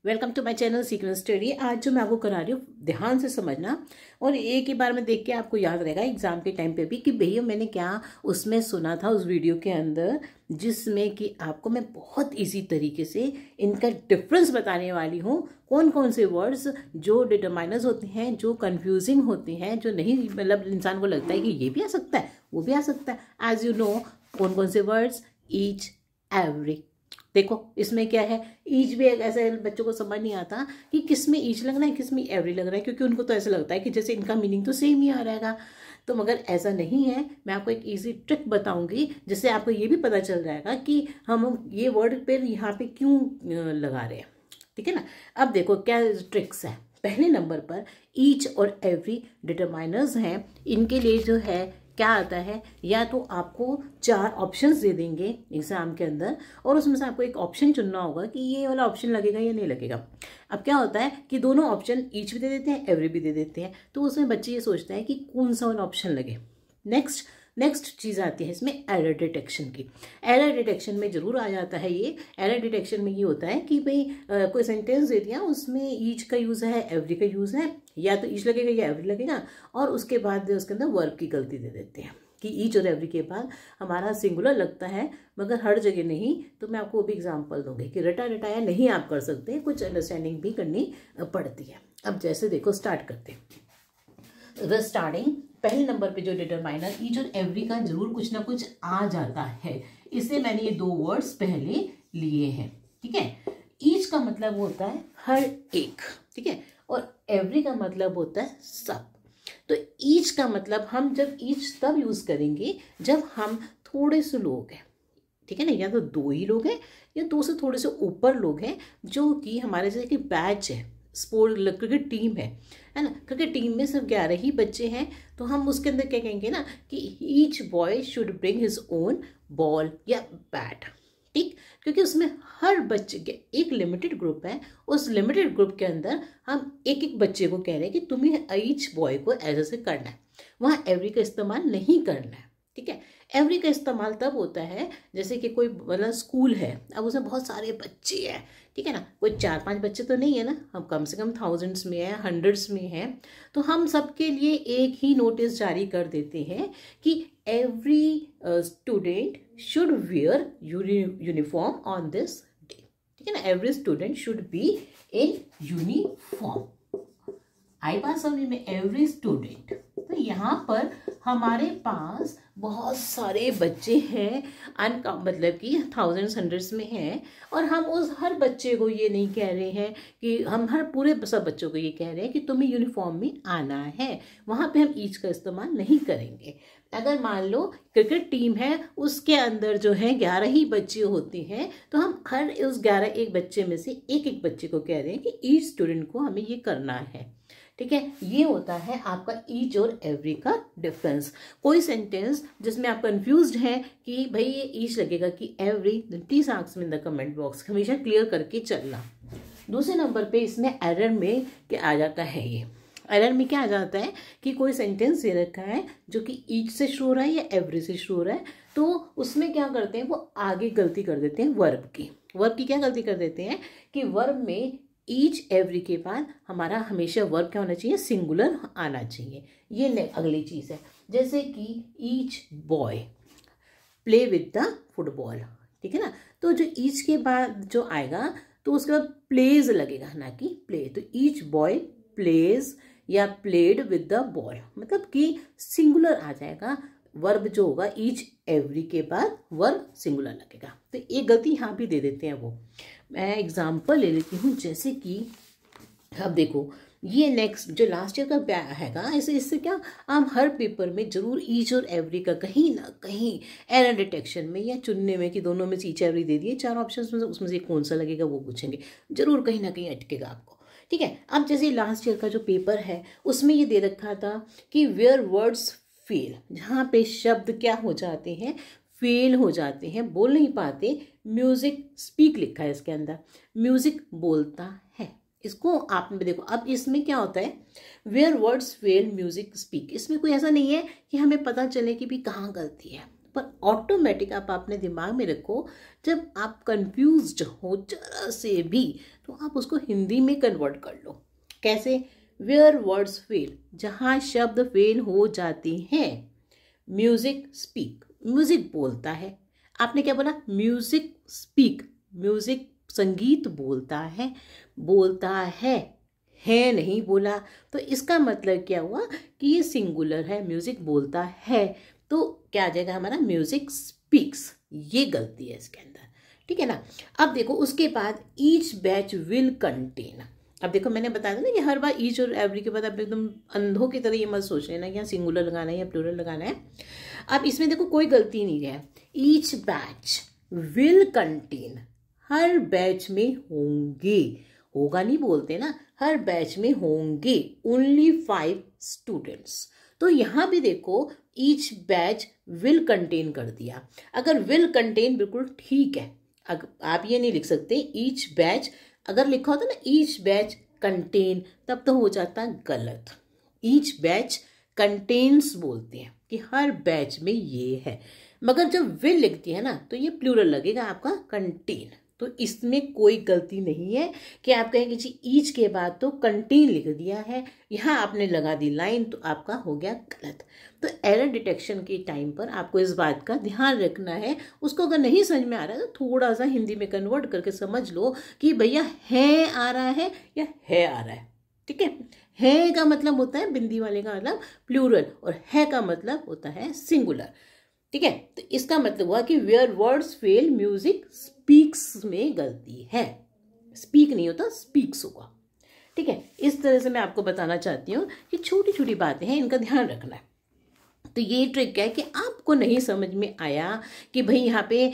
Welcome to my channel sequence study. आज जो मैं आपको करा रही हूँ ध्यान से समझना और एक ही बार में देख के आपको याद रहेगा एग्जाम के टाइम पे भी कि भैया मैंने क्या उसमें सुना था उस वीडियो के अंदर, जिसमें कि आपको मैं बहुत इजी तरीके से इनका डिफरेंस बताने वाली हूँ। कौन कौन से वर्ड्स जो डिटरमाइनर्स होते हैं, जो कंफ्यूजिंग होते हैं, जो नहीं मतलब इंसान को लगता है कि ये भी आ सकता है वो भी आ सकता है। एज यू नो कौन कौन से वर्ड्स, ईच, एवरी। देखो इसमें क्या है, ईच भी एक ऐसे बच्चों को समझ नहीं आता कि किस में ईच लग रहा है किस में एवरी लग रहा है, क्योंकि उनको तो ऐसा लगता है कि जैसे इनका मीनिंग तो सेम ही आ रहेगा। तो मगर ऐसा नहीं है। मैं आपको एक इजी ट्रिक बताऊंगी जिससे आपको ये भी पता चल जाएगा कि हम ये वर्ड पे यहाँ पे क्यों लगा रहे हैं। ठीक है ना। अब देखो क्या ट्रिक्स है। पहले नंबर पर ईच और एवरी डिटरमाइनर्स हैं। इनके लिए जो है क्या आता है, या तो आपको 4 ऑप्शंस दे देंगे एग्जाम के अंदर और उसमें से आपको एक ऑप्शन चुनना होगा कि ये वाला ऑप्शन लगेगा या नहीं लगेगा। अब क्या होता है कि दोनों ऑप्शन ईच भी दे देते हैं, एवरी भी दे देते हैं, तो उसमें बच्चे ये सोचते हैं कि कौन सा वाला ऑप्शन लगे। नेक्स्ट चीज़ आती है इसमें एरर डिटेक्शन की। एरर डिटेक्शन में जरूर आ जाता है ये। एरर डिटेक्शन में ये होता है कि भाई कोई सेंटेंस दे दिया, उसमें ईच का यूज़ है, एवरी का यूज़ है, या तो ईच लगेगा या एवरी लगेगा, और उसके बाद उसके अंदर वर्ब की गलती दे देते हैं कि ईच और एवरी के बाद हमारा सिंगुलर लगता है मगर हर जगह नहीं। तो मैं आपको वो भी एग्जाम्पल दूंगी कि रटा रटाया नहीं आप कर सकते, कुछ अंडरस्टैंडिंग भी करनी पड़ती है। अब जैसे देखो स्टार्ट करते हैं। स्टार्टिंग पहले नंबर पे जो डिटरमाइनर ईच और एवरी का जरूर कुछ ना कुछ आ जाता है। इससे मैंने ये 2 वर्ड्स पहले लिए हैं। ठीक है। ईच का मतलब होता है हर एक, ठीक है, और एवरी का मतलब होता है सब। तो ईच का मतलब हम जब ईच तब यूज करेंगे जब हम थोड़े से लोग हैं, ठीक है ना, या तो 2 ही लोग हैं या 2 से थोड़े से ऊपर लोग हैं, जो कि हमारे जैसे कि बैच है, स्पोर्ट क्रिकेट टीम है ना। क्रिकेट टीम में सिर्फ 11 ही बच्चे हैं, तो हम उसके अंदर क्या कहेंगे ना कि each boy should bring his own ball या बैट। ठीक, क्योंकि उसमें हर बच्चे के एक लिमिटेड ग्रुप है। उस लिमिटेड ग्रुप के अंदर हम एक एक बच्चे को कह रहे हैं कि तुम्हें ईच बॉय को ऐसे से करना है, वहाँ एवरी का इस्तेमाल नहीं करना है। ठीक है। एवरी का इस्तेमाल तब होता है जैसे कि कोई मतलब स्कूल है, अब उसमें बहुत सारे बच्चे हैं, ठीक है ना, कोई 4-5 बच्चे तो नहीं है ना, हम कम से कम थाउजेंड्स में है, हंड्रेड्स में है। तो हम सबके लिए एक ही नोटिस जारी कर देते हैं कि every student should wear uniform on this day. ठीक है ना, every student should be in uniform. आई बात समझ में, एवरी स्टूडेंट। तो यहाँ पर हमारे पास बहुत सारे बच्चे हैं, मतलब कि थाउजेंड्स हंड्रेड्स में हैं, और हम उस हर बच्चे को ये नहीं कह रहे हैं कि हम हर पूरे सब बच्चों को ये कह रहे हैं कि तुम्हें यूनिफॉर्म में आना है। वहाँ पे हम ईच का इस्तेमाल नहीं करेंगे। अगर मान लो क्रिकेट टीम है, उसके अंदर जो है 11 ही बच्चे होते हैं, तो हम हर उस 11 एक बच्चे में से एक एक बच्चे को कह रहे हैं कि ईच स्टूडेंट को हमें ये करना है। ठीक है, ये होता है आपका ईच और एवरी का डिफरेंस। कोई सेंटेंस जिसमें आप कंफ्यूज्ड हैं कि भाई ये ईच लगेगा कि every, please ask me in the comment box. हमेशा क्लियर करके चलना। दूसरे नंबर पे इसमें एरर में क्या आ जाता है, ये एरर में क्या आ जाता है कि कोई सेंटेंस दे रखा है जो कि ईच से शुरू हो रहा है या एवरी से शुरू हो रहा है, तो उसमें क्या करते हैं वो आगे गलती कर देते हैं वर्ब की क्या गलती कर देते हैं कि वर्ब में ईच एवरी के बाद हमारा हमेशा वर्ब क्या होना चाहिए, सिंगुलर आना चाहिए। ये अगली चीज़ है। जैसे कि each boy play with the football, ठीक है ना, तो जो ईच के बाद जो आएगा तो उसके बाद प्लेज लगेगा ना कि प्ले। तो ईच बॉय प्लेज या प्लेड विद द बॉल, मतलब कि सिंगुलर आ जाएगा। वर्ब जो होगा ईच एवरी के बाद वर्ब सिंगुलर लगेगा। तो एक गलती यहाँ भी दे देते हैं वो। मैं एग्जाम्पल ले लेती हूँ, जैसे कि अब देखो ये नेक्स्ट जो लास्ट ईयर का हैगा, इससे क्या हम हर पेपर में जरूर ईच और एवरी का कहीं ना कहीं एरर डिटेक्शन में या चुनने में कि दोनों में से ईच एवरी दे दिए 4 ऑप्शन में, उसमें से कौन सा लगेगा वो पूछेंगे, जरूर कहीं ना कहीं अटकेगा आपको। ठीक है। अब जैसे लास्ट ईयर का जो पेपर है उसमें ये दे रखा था कि वेयर वर्ड्स फेल, जहाँ पे शब्द क्या हो जाते हैं, फेल हो जाते हैं, बोल नहीं पाते। म्यूजिक स्पीक लिखा है इसके अंदर, म्यूजिक बोलता है। इसको आपने देखो, अब इसमें क्या होता है, where words fail music speak, इसमें कोई ऐसा नहीं है कि हमें पता चले कि भी कहाँ गलती है। पर ऑटोमेटिक आप अपने दिमाग में रखो, जब आप कंफ्यूज्ड हो जरा से भी तो आप उसको हिंदी में कन्वर्ट कर लो। कैसे? वेयर वर्ड्स फेल, जहाँ शब्द फेल हो जाते हैं। म्यूजिक स्पीक, म्यूजिक बोलता है। आपने क्या बोला? म्यूजिक स्पीक, म्यूजिक संगीत बोलता है, बोलता है नहीं बोला। तो इसका मतलब क्या हुआ कि ये सिंगुलर है, म्यूजिक बोलता है, तो क्या आ जाएगा हमारा? Music speaks. ये गलती है इसके अंदर, ठीक है ना। अब देखो उसके बाद ईच बैच विल कंटेन। अब देखो मैंने बताया था ना कि हर बार ईच और एवरी के बाद आप एकदम अंधों की तरह ये मत सोच लेना कि यहाँ सिंगुलर लगाना है या प्लूरल लगाना है। अब इसमें देखो कोई गलती नहीं है। Each batch will contain, her batch में होंगे, होगा नहीं बोलते ना, हर बैच में होंगे ओनली 5 स्टूडेंट्स। तो यहाँ भी देखो ईच बैच विल कंटेन कर दिया। अगर विल कंटेन बिल्कुल ठीक है, आप ये नहीं लिख सकते ईच बैच। अगर लिखा होता ना ईच बैच कंटेन, तब तो हो जाता गलत। ईच बैच कंटेन्स बोलते हैं कि हर बैच में ये है, मगर जब विल लिखती है ना तो ये प्लूरल लगेगा आपका कंटेन। तो इसमें कोई गलती नहीं है कि आप कहेंगे जी ईच के बाद तो कंटेन लिख दिया है, यहाँ आपने लगा दी लाइन, तो आपका हो गया गलत। तो एरर डिटेक्शन के टाइम पर आपको इस बात का ध्यान रखना है। उसको अगर नहीं समझ में आ रहा है तो थोड़ा सा हिंदी में कन्वर्ट करके समझ लो कि भैया है आ रहा है या है आ रहा है, ठीक है का मतलब होता है बिंदी वाले का मतलब प्लूरल, और है का मतलब होता है सिंगुलर, ठीक है। तो इसका मतलब हुआ कि where words fail music speaks में गलती है। स्पीक नहीं होता, स्पीक्स होगा, ठीक है। इस तरह से मैं आपको बताना चाहती हूँ कि छोटी छोटी बातें हैं, इनका ध्यान रखना है। तो ये ट्रिक है कि आपको नहीं समझ में आया कि भाई यहाँ पे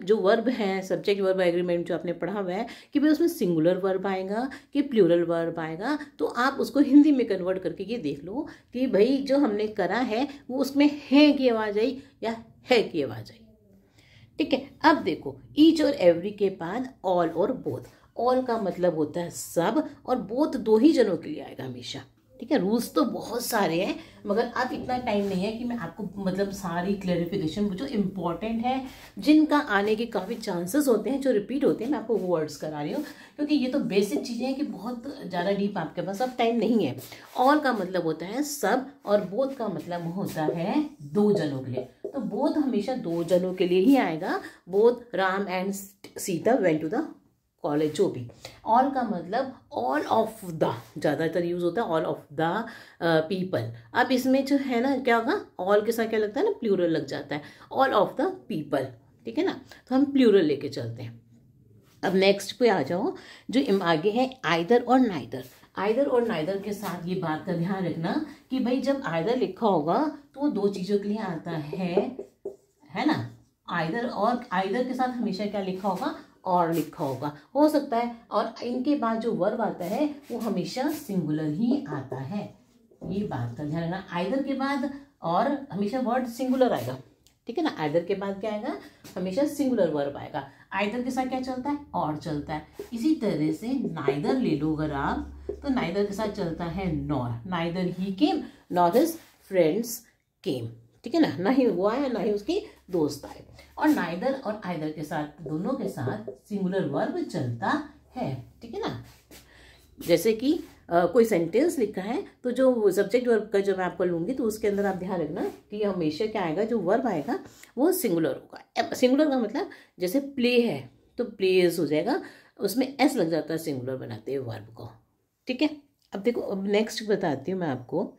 जो वर्ब है, सब्जेक्ट वर्ब एग्रीमेंट जो आपने पढ़ा हुआ है, कि भाई उसमें सिंगुलर वर्ब आएगा कि प्लूरल वर्ब आएगा, तो आप उसको हिंदी में कन्वर्ट करके ये देख लो कि भाई जो हमने करा है वो उसमें है की आवाज़ आई या है की आवाज़ आई, ठीक है। अब देखो ईच और एवरी के बाद ऑल और बोथ। ऑल का मतलब होता है सब, और बोथ 2 ही जनों के लिए आएगा हमेशा, ठीक है। रूल्स तो बहुत सारे हैं, मगर अब इतना टाइम नहीं है कि मैं आपको मतलब सारी क्लैरिफिकेशन जो इम्पोर्टेंट है, जिनका आने के काफ़ी चांसेस होते हैं, जो रिपीट होते हैं, मैं आपको वर्ड्स करा रही हूँ, क्योंकि ये तो बेसिक चीज़ें हैं कि बहुत ज़्यादा डीप आपके पास अब टाइम नहीं है। ऑल का मतलब होता है सब, और बोथ का मतलब होता है 2 जनों के लिए। तो बोथ हमेशा 2 जनों के लिए ही आएगा। Both Ram and Sita went to the college, जो भी। ऑल का मतलब ऑल ऑफ द ज़्यादातर यूज़ होता है, ऑल ऑफ द पीपल। अब इसमें जो है ना क्या होगा, ऑल के साथ क्या लगता है ना, प्लूरल लग जाता है, ऑल ऑफ द पीपल, ठीक है ना। तो हम प्लूरल लेके चलते हैं। अब नेक्स्ट पे आ जाओ, जो आगे है आइदर और नाइदर। आइदर और नाइदर के साथ ये बात का ध्यान रखना कि भाई जब आइदर लिखा होगा तो वो 2 चीज़ों के लिए आता है ना। आइदर, और आइदर के साथ हमेशा क्या लिखा होगा, और लिखा होगा, हो सकता है। और इनके बाद जो वर्ब आता है वो हमेशा सिंगुलर ही आता है, ये बात का ध्यान रखना। आइदर के बाद और हमेशा वर्ड सिंगुलर आएगा, ठीक है ना। आइदर के बाद क्या आएगा, हमेशा सिंगुलर वर्ब आएगा। आइदर के साथ क्या चलता है, और चलता है। इसी तरह से नाइदर ले लो अगर आप, तो नाइदर के साथ चलता है नॉर। नाइदर ही केम नॉर हिज फ्रेंड्स केम, ठीक है ना। ना ही वो आया ना ही उसकी दोस्त आए। और नाइदर और आइदर के साथ, दोनों के साथ सिंगुलर वर्ब चलता है, ठीक है ना। जैसे कि कोई सेंटेंस लिखा है तो जो सब्जेक्ट वर्ब का जो मैं आपको लूंगी तो उसके अंदर आप ध्यान रखना कि हमेशा क्या आएगा, जो वर्ब आएगा वो सिंगुलर होगा। सिंगुलर का मतलब जैसे प्ले है तो प्लेज हो जाएगा, उसमें एस लग जाता है सिंगुलर बनाते हुए वर्ब को, ठीक है। अब देखो, अब नेक्स्ट बताती हूँ मैं आपको।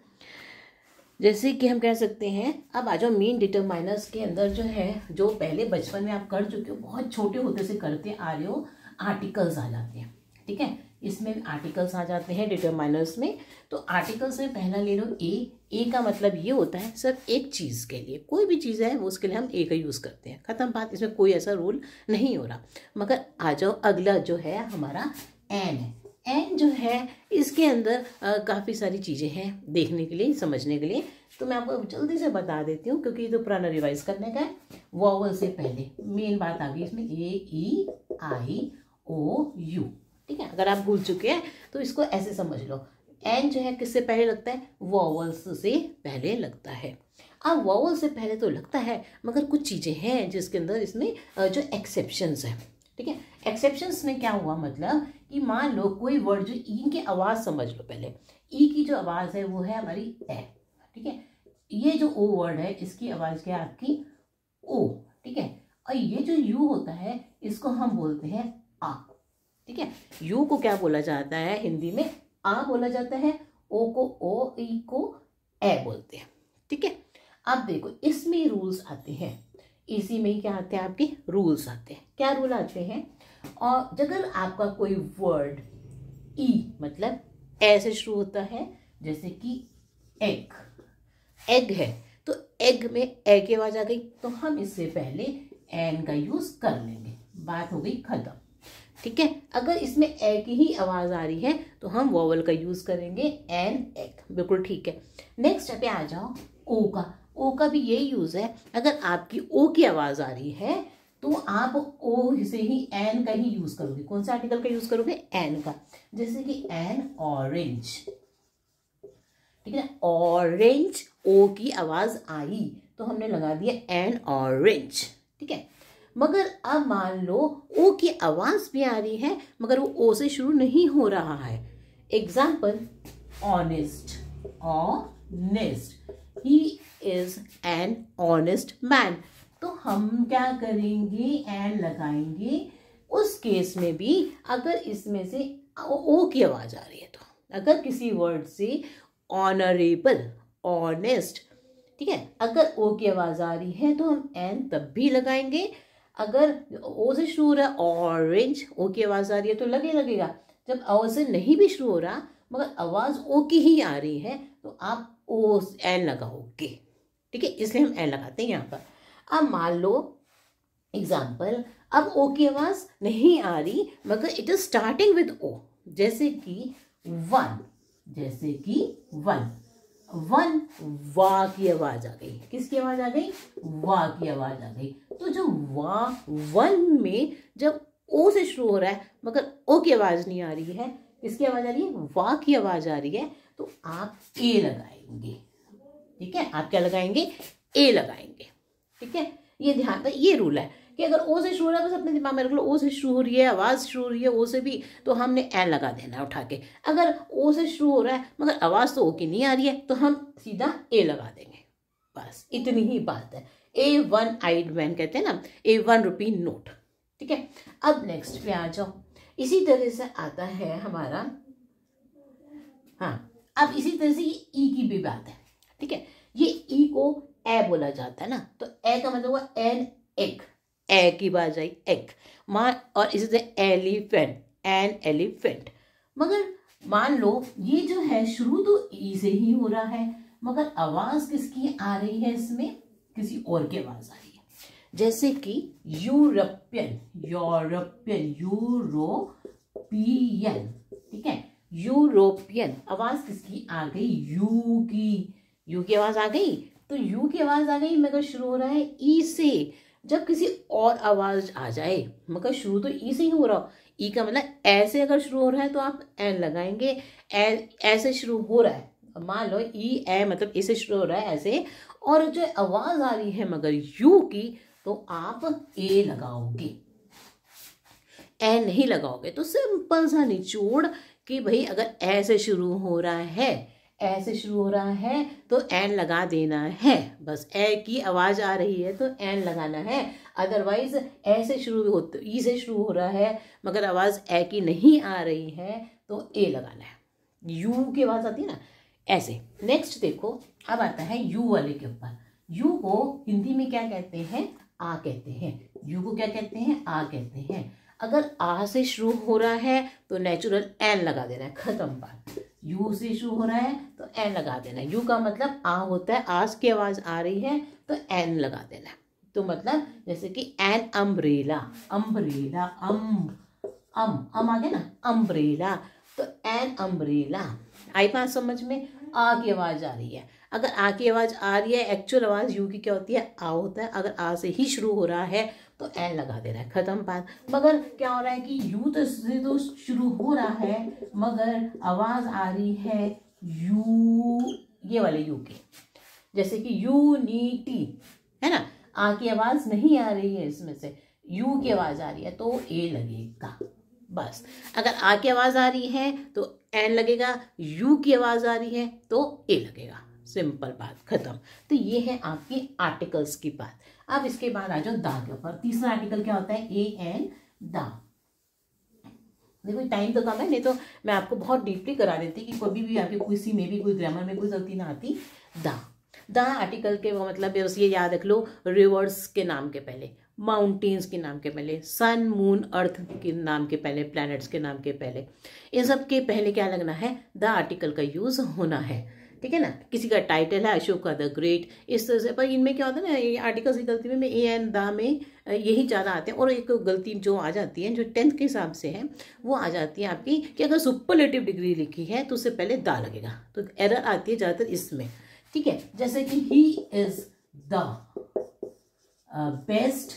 जैसे कि हम कह सकते हैं, अब आ जाओ मेन डिटरमाइनर्स के अंदर जो है, जो पहले बचपन में आप कर चुके हो, बहुत छोटे होते से करते आ रहे हो, आर्टिकल्स आ जाते हैं, ठीक है। इसमें आर्टिकल्स आ जाते हैं डिटरमाइनर्स में। तो आर्टिकल्स में पहला ले लो ए का मतलब ये होता है सिर्फ एक चीज़ के लिए, कोई भी चीज़ है वो उसके लिए हम ए का यूज़ करते हैं, खत्म बात। इसमें कोई ऐसा रूल नहीं हो रहा। मगर आ जाओ अगला जो है हमारा एन है। एन जो है इसके अंदर काफ़ी सारी चीज़ें हैं देखने के लिए, समझने के लिए। तो मैं आपको जल्दी से बता देती हूँ क्योंकि ये तो पुराना रिवाइज करने का है। वॉवल से पहले मेन बात आ गई इसमें, ए ई आई ओ यू, ठीक है। अगर आप भूल चुके हैं तो इसको ऐसे समझ लो, एन जो है किससे पहले लगता है, वॉवल्स से पहले लगता है। अब वावल से पहले तो लगता है, मगर कुछ चीज़ें हैं जिसके अंदर इसमें जो एक्सेप्शंस है, ठीक है। एक्सेप्शंस में क्या हुआ, मतलब कि मान लो कोई वर्ड जो ई की आवाज़ समझ लो, पहले ई की जो आवाज़ है वो है हमारी ए, ठीक है। ये जो ओ वर्ड है इसकी आवाज़ क्या है आपकी ओ, ठीक है। और ये जो यू होता है इसको हम बोलते हैं आ, ठीक है। यू को क्या बोला जाता है हिंदी में, आ बोला जाता है। ओ को ओ, ई को ए बोलते हैं, ठीक है। अब देखो इसमें रूल्स आते हैं, इसी में ही क्या आते हैं आपके रूल्स आते हैं। क्या रूल आते हैं, और अगर आपका कोई वर्ड ई मतलब ऐसे शुरू होता है, जैसे कि एग, एग है तो एग में ए की आवाज आ गई, तो हम इससे पहले एन का यूज कर लेंगे, बात हो गई खत्म, ठीक है। अगर इसमें ए की ही आवाज आ रही है तो हम वोवल का यूज करेंगे एन, एग, बिल्कुल ठीक है। नेक्स्ट पे आ जाओ ओ का। ओ का भी यही यूज है, अगर आपकी ओ की आवाज आ रही है तो आप ओ से ही एन का ही यूज करोगे। कौन सा आर्टिकल का यूज करोगे, एन का। जैसे कि एन ऑरेंज, ठीक है। ऑरेंज, ओ की आवाज आई तो हमने लगा दिया एन ऑरेंज, ठीक है। मगर अब मान लो ओ की आवाज भी आ रही है मगर वो ओ से शुरू नहीं हो रहा है। Example honest, honest, he is an honest man, तो हम क्या करेंगे, एन लगाएंगे। उस केस में भी अगर इसमें से ओ की आवाज आ रही है, तो अगर किसी वर्ड से ऑनरेबल, ऑनेस्ट, ठीक है, अगर ओ की आवाज आ रही है तो हम एन तब भी लगाएंगे। अगर ओ से शुरू हो रहा है ऑरेंज, ओ की आवाज आ रही है तो लगेगा। जब ओ से नहीं भी शुरू हो रहा मगर आवाज ओ की ही आ रही है तो आप ओ एन लगाओगे, ठीक है। इसलिए हम एन लगाते हैं यहाँ पर। अब मान लो एग्जाम्पल, अब ओ की आवाज नहीं आ रही मगर it is starting with O, जैसे कि वन, जैसे कि वन, वन, वाह की आवाज आ गई। किसकी आवाज आ गई, वाह की आवाज आ गई। तो जो वाह, वन में जब ओ से शुरू हो रहा है मगर ओ की आवाज नहीं आ रही है, किसकी आवाज आ रही है, वाह की आवाज आ रही है, तो आप ए लगाएंगे, ठीक है। आप क्या लगाएंगे, ए लगाएंगे, ठीक है। ये ध्यान, ये रूल है कि अगर ओ से शुरू हो रहा है, बस अपने दिमाग में रख लो, ओ से शुरू हो रही है, आवाज शुरू हो रही है ओ से भी, तो हमने एन लगा देना है उठा के। अगर ओ से शुरू हो रहा है मगर आवाज तो ओ की नहीं आ रही है तो हम सीधा ए लगा देंगे, बस इतनी ही बात है। ए वन आइड मैन कहते हैं ना, ए ₹1 नोट, ठीक है। अब नेक्स्ट पे आ जाओ, इसी तरह से आता है हमारा, हाँ, अब इसी तरह से ये ई की भी बात है, ठीक है। ये ई को ए बोला जाता है ना, तो ए का मतलब हुआ एन, एग, ए की बात आई एग, मान, और इसी तरह एलिफेंट, एन एलिफेंट। मगर मान लो ये जो है शुरू तो ई से ही हो रहा है मगर आवाज किसकी आ रही है, इसमें किसी और की आवाज आ रही है, जैसे कि यूरोपियन, यूरोपियन, यूरोपियन, ठीक है। यूरोपियन, आवाज किसकी आ गई, यू की, यू की आवाज आ गई, तो यू की आवाज आ गई मगर शुरू हो रहा है ई से। जब किसी और आवाज आ जाए मगर शुरू तो ई से ही हो रहा हो, ई का मतलब ऐसे अगर शुरू हो रहा है तो आप एन लगाएंगे। ऐसे शुरू हो रहा है, मान लो ई ए मतलब इसे शुरू हो रहा है ऐसे, और जो आवाज आ रही है मगर यू की, तो आप ए लगाओगे, एन नहीं लगाओगे। तो सिंपल सा निचोड़ कि भाई अगर ऐसे शुरू हो रहा है, ऐसे शुरू हो रहा है तो एन लगा देना है, बस ए की आवाज आ रही है तो एन लगाना है। अदरवाइज ऐसे शुरू होते, ई से शुरू हो रहा है मगर आवाज ए की नहीं आ रही है तो ए लगाना है। यू की आवाज आती है ना ऐसे। नेक्स्ट देखो, अब आता है यू वाले के ऊपर। यू को हिंदी में क्या कहते हैं, आ कहते हैं। यू को क्या कहते हैं, आ कहते हैं। अगर आ से शुरू हो रहा है तो नेचुरल एन लगा देना है, खत्म बात। यू से शुरू हो रहा है तो एन लगा देना है। यू का मतलब आ होता है, आज की आवाज आ रही है तो एन लगा देना है। तो मतलब जैसे कि एन अम्ब्रेला, अम्ब्रेला, अम आ गया ना, अम्ब्रेला, तो एन अम्ब्रेला। आई बात समझ में, आ की आवाज आ रही है। अगर आ की आवाज आ रही है, एक्चुअल आवाज यू की क्या होती है, आ होता है। अगर आ से ही शुरू हो रहा है तो एन लगा देना है, खत्म बात। मगर क्या हो रहा है कि यू तो से तो शुरू हो रहा है मगर आवाज आ रही है यू, ये वाले यू की, जैसे कि यूनिटी है ना, आ की आवाज नहीं आ रही है, इसमें से यू की आवाज आ रही है तो ए लगेगा बस। अगर आ की आवाज आ रही है तो एन लगेगा, यू की आवाज आ रही है तो ए लगेगा। सिंपल बात, खत्म। तो ये है आपकी आर्टिकल्स की बात। अब इसके बाद आ जाओ दा के ऊपर। तीसरा आर्टिकल क्या होता है, ए एन दा। देखो टाइम तो कम है, नहीं तो मैं आपको बहुत डीपली करा देती कि कभी भी आपके किसी में भी कोई ग्रामर में कोई गलती ना आती। दा आर्टिकल के वो मतलब बस ये याद रख लो, रिवर्स के नाम के पहले, माउंटेन्स के नाम के पहले, सन मून अर्थ के नाम के पहले, प्लैनेट्स के नाम के पहले, इन सब के पहले क्या लगना है, द आर्टिकल का यूज होना है। ठीक है ना। किसी का टाइटल है अशोक द ग्रेट, इस तरह से। पर इनमें क्या होता है ना, ये आर्टिकल्स की गलती में ए एन द में यही ज़्यादा आते हैं। और एक गलती जो आ जाती है, जो 10th के हिसाब से है, वो आ जाती है आपकी कि अगर सुपरलेटिव डिग्री लिखी है तो उससे पहले दा लगेगा, तो एरर आती है ज़्यादातर इसमें। ठीक है, जैसे कि he is the best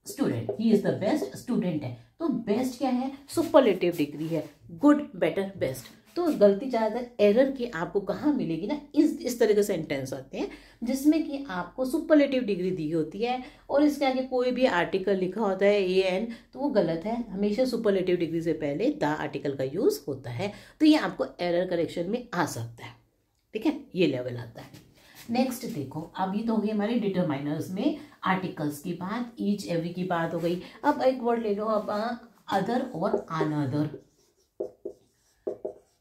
student, he is the best student है, तो बेस्ट क्या है, सुपरलेटिव डिग्री है, गुड, बेटर, बेस्ट। तो गलती ज़्यादातर एरर की आपको कहाँ मिलेगी ना, इस तरह के सेंटेंस आते हैं जिसमें कि आपको सुपरलेटिव डिग्री दी होती है और इसके आगे कोई भी आर्टिकल लिखा होता है ए एन, तो वो गलत है। हमेशा सुपरलेटिव डिग्री से पहले द आर्टिकल का यूज होता है। तो ये आपको एरर करेक्शन में आ सकता है। ठीक है, ये लेवल आता है। नेक्स्ट देखो, अब ये तो हो गई हमारी डिटरमाइनर्स में आर्टिकल्स की बात, ईच एवरी की बात हो गई। अब एक वर्ड ले लो, अब अदर और अनदर।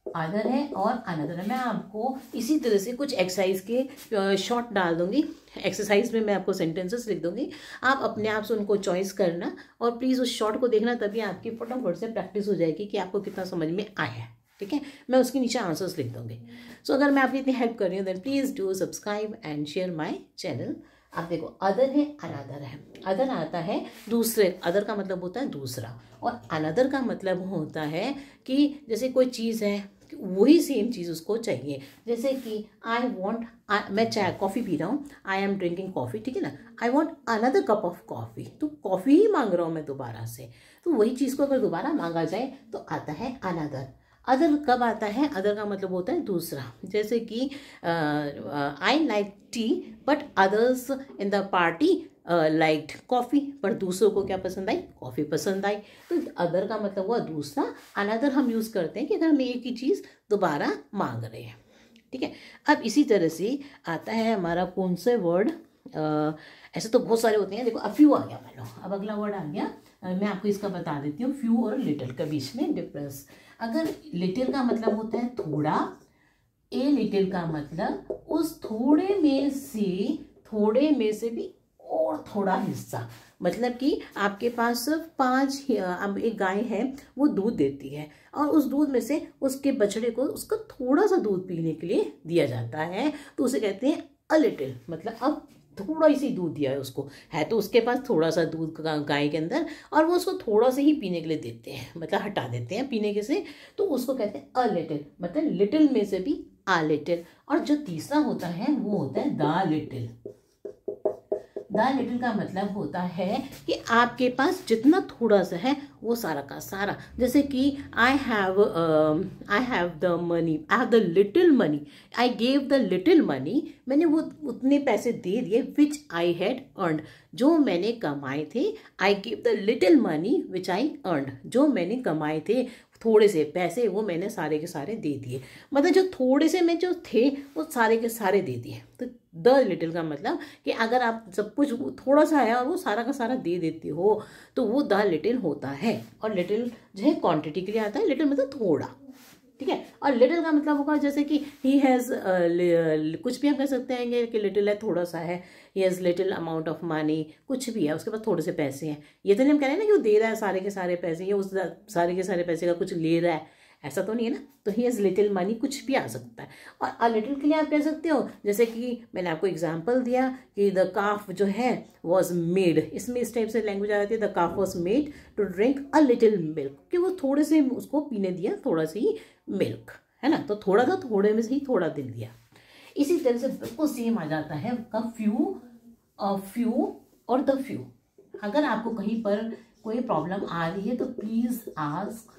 अदर है और अनदर है। मैं आपको इसी तरह से कुछ एक्सरसाइज के शॉर्ट डाल दूंगी, एक्सरसाइज में मैं आपको सेंटेंसेस लिख दूंगी, आप अपने आप से उनको चॉइस करना और प्लीज़ उस शॉर्ट को देखना, तभी आपकी फटाफट से प्रैक्टिस हो जाएगी कि आपको कितना समझ में आया है। ठीक है, मैं उसके नीचे आंसर्स लिख दूंगी। सो अगर मैं आपकी इतनी हेल्प कर रही हूँ, then please do subscribe and share my channel. आप देखो, अदर है, अनदर है। अदर आता है दूसरे, अदर का मतलब होता है दूसरा, और अनदर का मतलब होता है कि जैसे कोई चीज़ है, वही सेम चीज़ उसको चाहिए। जैसे कि आई वॉन्ट, मैं चाय कॉफ़ी पी रहा हूँ, आई एम ड्रिंकिंग कॉफ़ी, ठीक है ना, I want another cup of coffee, तो कॉफ़ी ही मांग रहा हूँ मैं दोबारा से। तो वही चीज़ को अगर दोबारा मांगा जाए तो आता है अनदर। अदर कब आता है, अदर का मतलब होता है दूसरा। जैसे कि I like T but others in the party liked coffee, पर दूसरों को क्या पसंद आई, कॉफ़ी पसंद आई। तो अदर का मतलब हुआ दूसरा। अनदर हम यूज़ करते हैं कि अगर हम एक ही चीज़ दोबारा मांग रहे हैं। ठीक है, अब इसी तरह से आता है हमारा कौन से वर्ड, ऐसे तो बहुत सारे होते हैं। देखो, अब फ्यू आ गया, मान लो अब अगला वर्ड आ गया। मैं आपको इसका बता देती हूँ, फ्यू और लिटिल के बीच में डिफरेंस। अगर लिटिल का मतलब होता है थोड़ा, ए लिटिल का मतलब उस थोड़े में से भी और थोड़ा हिस्सा। मतलब कि आपके पास सिर्फ 5, अब एक गाय है, वो दूध देती है और उस दूध में से उसके बछड़े को उसका थोड़ा सा दूध पीने के लिए दिया जाता है, तो उसे कहते हैं अ लिटिल। मतलब अब थोड़ा ही दूध दिया है उसको, है तो उसके पास थोड़ा सा दूध गाय के अंदर, और वो उसको थोड़ा सा ही पीने के लिए देते हैं, मतलब हटा देते हैं पीने के से, तो उसको कहते हैं अ लिटिल। मतलब लिटिल में से भी आ लिटिल। और जो तीसरा होता है वो होता है द लिटिल। द लिटिल का मतलब होता है कि आपके पास जितना थोड़ा सा है वो सारा का सारा। जैसे कि I have the money, I have the little money, I gave the little money, मैंने वो उतने पैसे दे दिए, विच आई हैड अर्नड, जो मैंने कमाए थे। I give the little money which I earned, जो मैंने कमाए थे थोड़े से पैसे, वो मैंने सारे के सारे दे दिए। मतलब जो थोड़े से में जो थे वो सारे के सारे दे दिए। तो द लिटिल का मतलब कि अगर आप सब कुछ थोड़ा सा है और वो सारा का सारा दे देते हो, तो वो द लिटिल होता है। और लिटिल जो है क्वांटिटी के लिए आता है, लिटिल मतलब थोड़ा। ठीक है, और लिटिल का मतलब होगा जैसे कि ही हैज़, कुछ भी हम कह सकते हैं कि लिटिल है, थोड़ा सा है, he has little amount of money, कुछ भी है, उसके पास थोड़े से पैसे हैं। ये तो नहीं हम कह रहे हैं ना कि वो दे रहा है सारे के सारे पैसे, या उस सारे के सारे पैसे का कुछ ले रहा है, ऐसा तो नहीं है ना। तो ही हैज़ लिटिल मनी, कुछ भी आ सकता है। और अ लिटिल के लिए आप कह सकते हो, जैसे कि मैंने आपको एग्जांपल दिया कि द काफ जो है वॉज मेड, इसमें इस टाइप से लैंग्वेज आ जाती है, the calf was made to drink a little milk, कि वो थोड़े से उसको पीने दिया, थोड़ा सा ही मिल्क, है ना। तो थोड़ा सा, थोड़े में से ही थोड़ा दे दिया। इसी तरह से बिल्कुल सेम आ जाता है का फ्यू, फ्यू और द फ्यू। अगर आपको कहीं पर कोई प्रॉब्लम आ रही है तो प्लीज आस्क,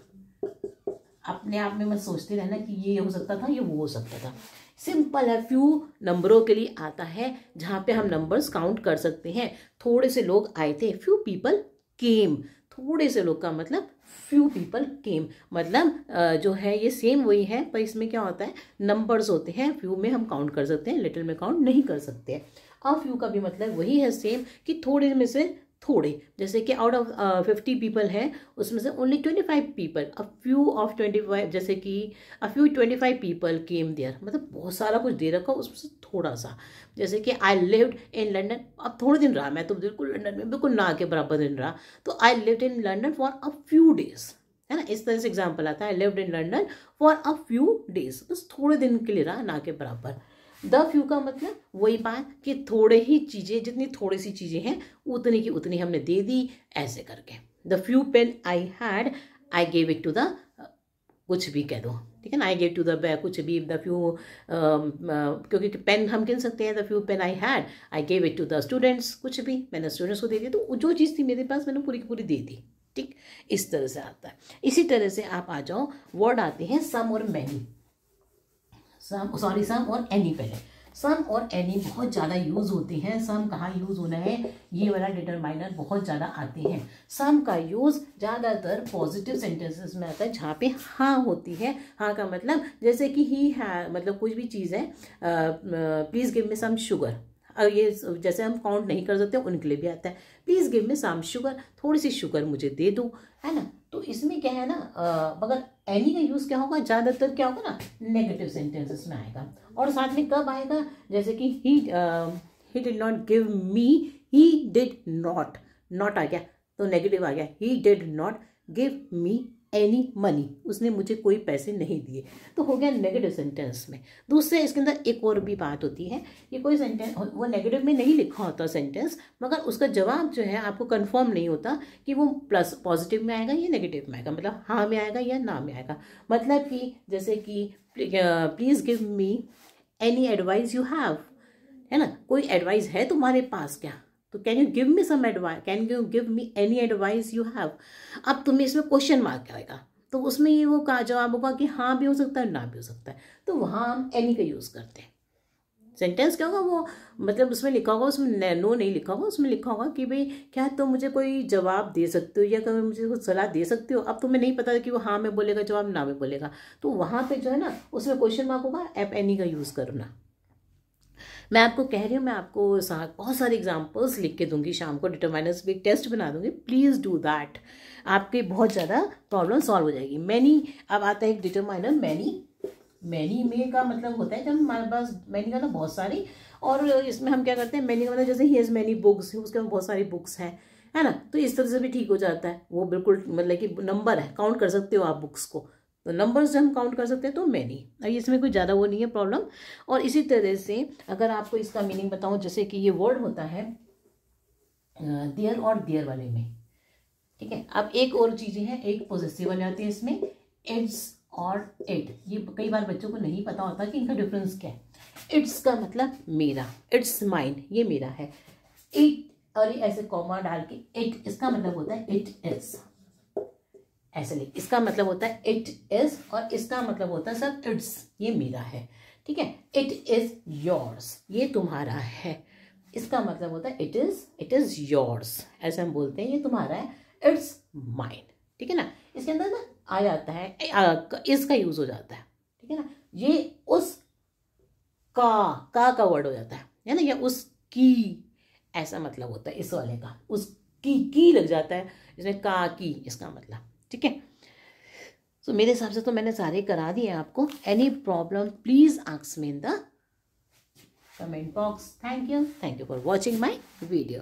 अपने आप में मत सोचते रहना कि ये हो सकता था, ये वो हो सकता था। सिंपल है, फ्यू नंबरों के लिए आता है जहाँ पे हम नंबर्स काउंट कर सकते हैं। थोड़े से लोग आए थे, फ्यू पीपल केम। थोड़े से लोग का मतलब फ्यू पीपल केम, मतलब जो है ये सेम वही है, पर इसमें क्या होता है नंबर्स होते हैं। फ्यू में हम काउंट कर सकते हैं, लिटिल में काउंट नहीं कर सकते हैं। अब फ्यू का भी मतलब वही है सेम, कि थोड़े में से थोड़े, जैसे कि आउट ऑफ 50 पीपल हैं उसमें से only 25 people, a few of 25, जैसे कि a few 25 people came there, मतलब बहुत सारा कुछ दे रखा उसमें से थोड़ा सा। जैसे कि आई लिव्ड इन लंडन, अब थोड़े दिन रहा, मैं तो बिल्कुल लंदन में बिल्कुल ना के बराबर दिन रहा, तो I lived in London for a few days, है ना, इस तरह से एग्जाम्पल आता है। I lived in London for a few days, बस थोड़े दिन के लिए रहा, ना के बराबर। द फ्यू का मतलब वही बात कि थोड़े ही चीज़ें, जितनी थोड़ी सी चीज़ें हैं उतनी की उतनी हमने दे दी, ऐसे करके। The few pen I had, I gave it to the, कुछ भी कह दो, ठीक है ना, I gave to the bag, कुछ भी। द फ्यू क्योंकि पेन हम गिन सकते हैं, the few pen I had, I gave it to the students, कुछ भी मैंने स्टूडेंट्स को दे दिया, तो जो चीज़ थी मेरे पास मैंने पूरी की पूरी दे दी, ठीक। इस तरह से आता है। इसी तरह से आप आ जाओ, वर्ड आते हैं सम और मैनी। सम और एनी, पहले सम और एनी बहुत ज़्यादा यूज़ होती हैं। सम कहाँ यूज़ होना है, ये वाला डिटरमाइनर बहुत ज़्यादा आते हैं। सम का यूज़ ज़्यादातर पॉजिटिव सेंटेंसेस में आता है, जहाँ पे हाँ होती है। हाँ का मतलब जैसे कि ही है, मतलब कुछ भी चीज़ है, please give me some sugar, ये जैसे हम काउंट नहीं कर सकते उनके लिए भी आता है, please give me some sugar, थोड़ी सी शुगर मुझे दे दो, है ना। तो इसमें क्या है ना, मगर एनी का यूज़ क्या होगा, ज़्यादातर क्या होगा ना, नेगेटिव सेंटेंसेस में आएगा। और साथ में कब आएगा, जैसे कि he did not give me, he did not, not आ गया तो नेगेटिव आ गया, he did not give me any money, उसने मुझे कोई पैसे नहीं दिए, तो हो गया नेगेटिव सेंटेंस में। दूसरे इसके अंदर एक और भी बात होती है, कि कोई सेंटेंस वो नेगेटिव में नहीं लिखा होता सेंटेंस, मगर उसका जवाब जो है आपको कंफर्म नहीं होता कि वो प्लस पॉजिटिव में आएगा या नेगेटिव में आएगा, मतलब हाँ में आएगा या ना में आएगा। मतलब कि जैसे कि please give me any advice you have, है ना, कोई एडवाइस है तुम्हारे पास क्या, तो can you give me some advice, can you give me any advice you have. अब तुम्हें इसमें क्वेश्चन मार्क आएगा, तो उसमें ये वो का जवाब होगा कि हाँ भी हो सकता है ना भी हो सकता है, तो वहाँ हम एनी का यूज़ करते हैं। सेंटेंस क्या होगा वो, मतलब उसमें लिखा होगा, उसमें नो नहीं लिखा होगा, उसमें लिखा होगा कि भाई क्या तुम मुझे कोई जवाब दे सकते हो या कभी मुझे कुछ सलाह दे सकते हो। अब तुम्हें नहीं पता कि वो हाँ में बोलेगा जवाब, ना में बोलेगा, तो वहाँ पे जो है ना उसमें क्वेश्चन मार्क होगा, आप एनी का यूज़ करना। मैं आपको कह रही हूँ, मैं आपको बहुत सारे एग्जांपल्स लिख के दूंगी शाम को, डिटरमाइनर्स भी टेस्ट बना दूंगी, प्लीज़ डू दैट, आपकी बहुत ज़्यादा प्रॉब्लम सॉल्व हो जाएगी। मैनी, अब आता है एक डिटरमाइनर मैनी। मैनी में का मतलब होता है जब हमारे पास, मैनी का ना बहुत सारी, और इसमें हम क्या करते हैं, मैनी का मतलब जैसे ही हैज़ मैनी बुक्स, उसके में बहुत सारी बुक्स हैं, है ना, तो इस तरह से भी ठीक हो जाता है, वो बिल्कुल मतलब कि नंबर है, काउंट कर सकते हो आप बुक्स को, तो नंबर्स जब हम काउंट कर सकते हैं तो मैनी। अब इसमें कोई ज़्यादा वो नहीं है प्रॉब्लम। और इसी तरह से अगर आपको इसका मीनिंग बताऊं, जैसे कि ये वर्ड होता है देयर और देयर वाले में, ठीक है। अब एक और चीज़ें हैं, एक पॉजेसिव वाले आती है इसमें, इट्स और इट, ये कई बार बच्चों को नहीं पता होता कि इनका डिफरेंस क्या है। इट्स का मतलब मेरा, इट्स माइन, ये मेरा है। इट, और ऐसे कॉमा डाल के इट, इसका मतलब होता है इट इज, ऐसे लिख, इसका मतलब होता है इट इज, और इसका मतलब होता है सर इट्स, ये मेरा है, ठीक है। इट इज योर्स, ये तुम्हारा है, इसका मतलब होता है इट इज योर्स, ऐसे हम बोलते हैं ये तुम्हारा है, इट्स माइन, ठीक है ना। इसके अंदर ना आ जाता है इसका यूज हो जाता है, ठीक है ना, ये उस का वर्ड हो जाता है ना, या उसकी, ऐसा मतलब होता है इस वाले का, उसकी की लग जाता है इसमें, का की, इसका मतलब, ठीक है। सो मेरे हिसाब से तो मैंने सारे करा दिए आपको। Any problem please ask me in the comment box. Thank you for watching my video.